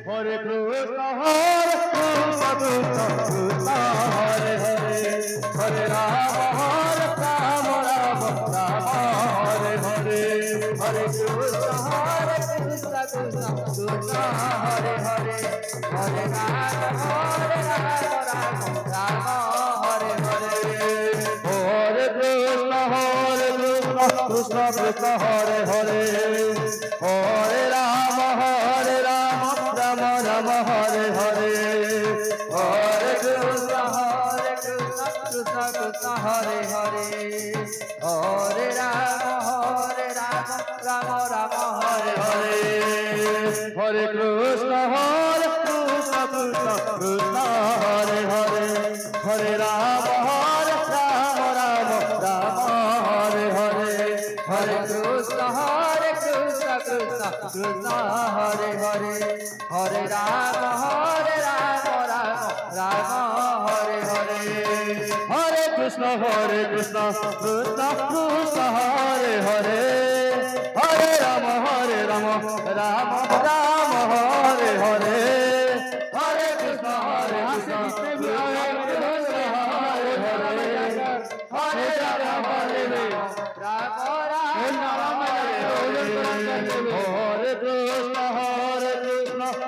Hare Krishna Krishna Hare Hare, Hare Rama Rama Rama Hare Hare, Hare Krishna Krishna Krishna Hare Hare, Hare Rama Rama Hare Hare, Hare Krishna Krishna Krishna Hare Hare, Hare Rama Rama Rama Hare Hare, Hare Krishna Krishna Krishna Hare Hare, Hare Rama Rama Rama Hare Hare, Hare Krishna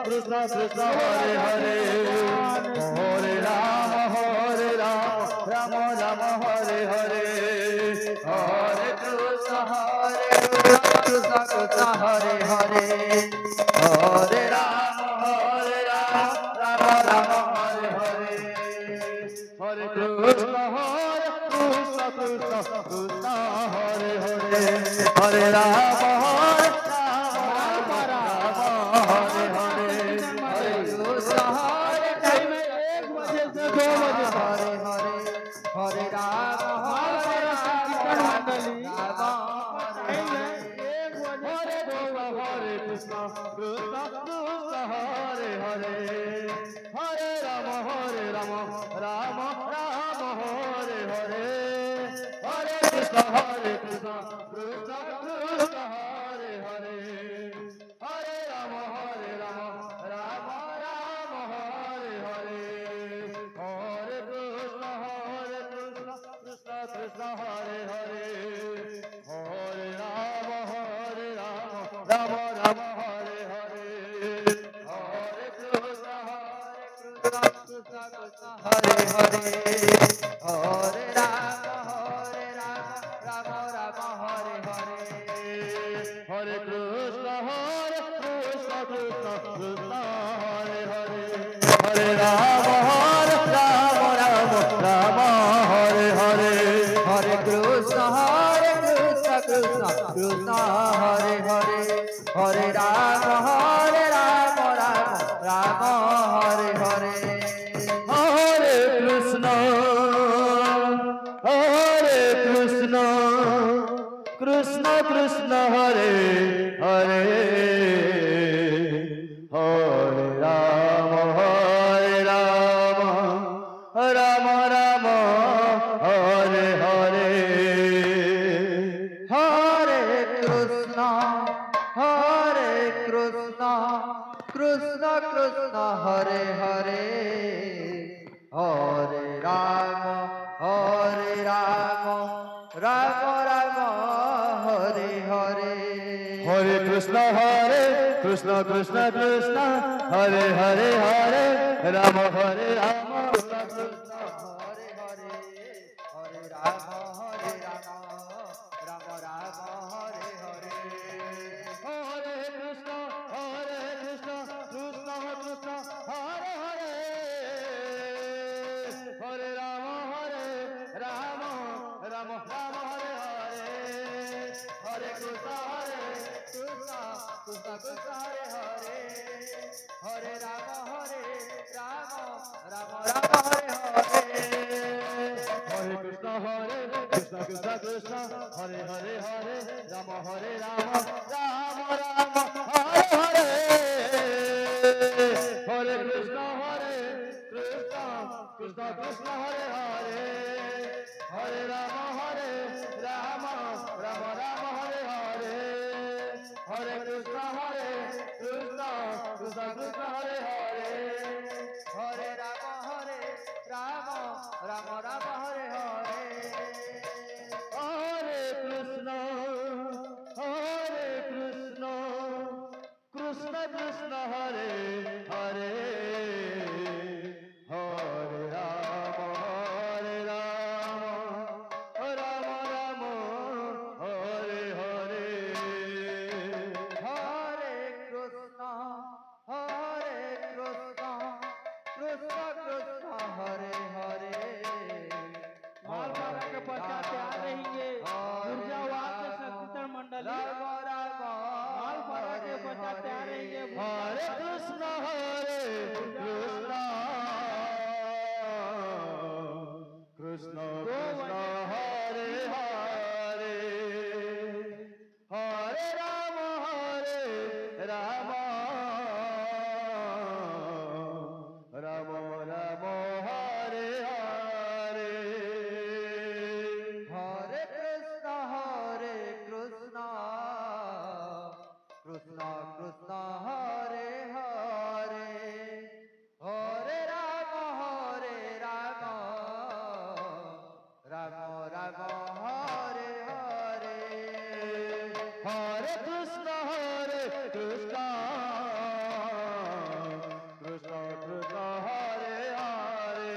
Krishna Krishna Hare Hare, Hare Rama Rama Rama Hare Hare, Hare Krishna Krishna Krishna Hare Hare, Hare Rama Rama Hare Hare, Hare Krishna Krishna Krishna Hare Hare, Hare Rama Rama Rama Hare Hare, Hare Krishna Krishna Hare Hare, Hare Rama Krishna Krishna Hare Hare, Hare Rama Rama Rama Hare Hare, Hare Krishna Krishna Krishna Hare Hare, Hare Rama Rama Rama Hare Hare, Hare Krishna Krishna Krishna Hare Hare, Hare Rama Hare Rama Rama Hare Hare Krishna Krishna Hare Hare Hare Ram Ram Ram Hare Hare Hare Krishna Krishna Krishna Hare Hare Malwara के पश्चात तैयार रहेंगे ऊर्जावाद के संकीर्तन मंडली। मालवाड़ा के पश्चात तैयार रहेंगे हरे कृष्ण कृष्ण कृष्ण हरे हरे हरे राम राम राम राम हरे हरे हरे कृष्ण कृष्ण कृष्ण हरे हरे हरे राम राम राम हरे हरे हरे कृष्ण कृष्ण कृष्ण कृष्ण हरे हरे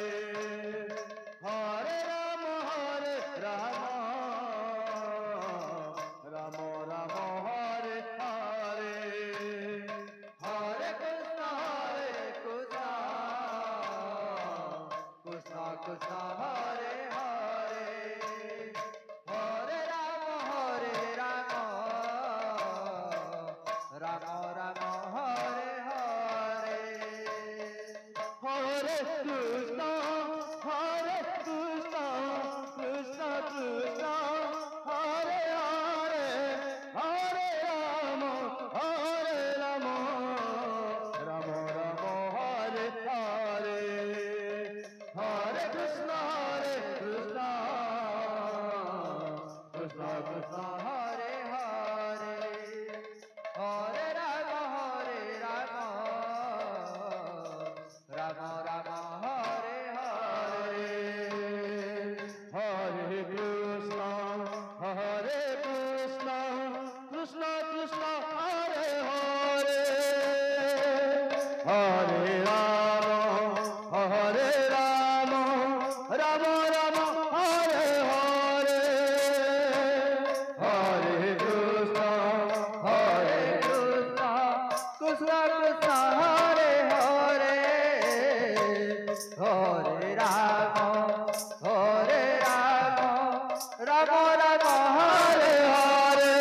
हरे राम राम राम हरे हरे हरे कृष्ण कृष्ण कृष्ण हरे हरे हरे राम राम राम हरे हरे हरे कृष्ण कृष्ण कृष्ण हरे हरे हरे राम राम राम हरे हरे हरे कृष्ण कृष्ण कृष्ण कृष्ण हरे हरे हरे राम राम राम हरे हरे हरे कृष्ण कृष्ण कृष्ण हरे हरे हरे राम राम राम हरे हरे हरे कृष्ण कृष्ण कृष्ण हरे हरे हरे राम राम राम हरे हरे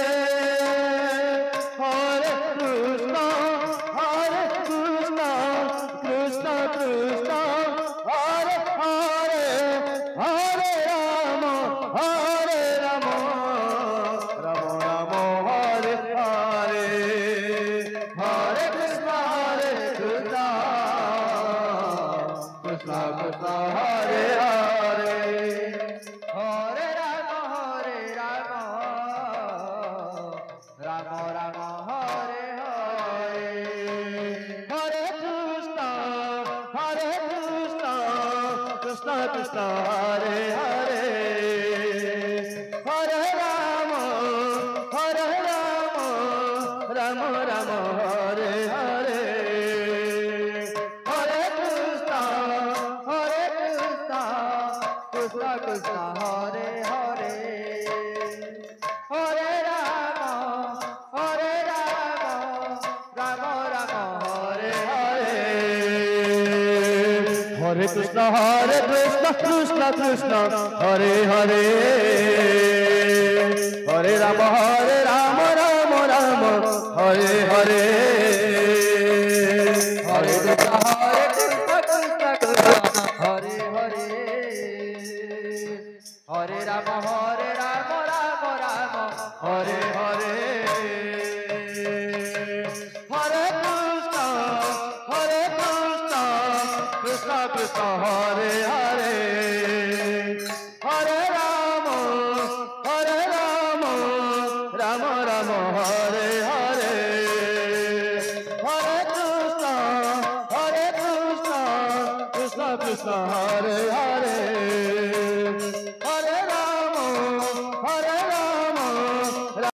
हरे कृष्ण कृष्ण कृष्ण हरे हरे हरे राम राम राम हरे हरे हरे कृष्ण कृष्ण कृष्ण हरे हरे हरे राम राम राम हरे हरे हरे कृष्ण कृष्ण कृष्ण हरे हरे हरे राम राम राम हरे हरे हरे कृष्ण कृष्ण कृष्ण हरे हरे हरे राम राम राम हरे हरे हरे कृष्ण कृष्ण कृष्ण हरे हरे हरे राम राम राम हरे हरे हरे कृष्ण कृष्ण कृष्ण हरे हरे हरे राम राम हरे हरे हरे कृष्ण कृष्ण कृष्ण हरे हरे हरे राम राम राम हरे हरे हरे कृष्ण कृष्ण कृष्ण हरे हरे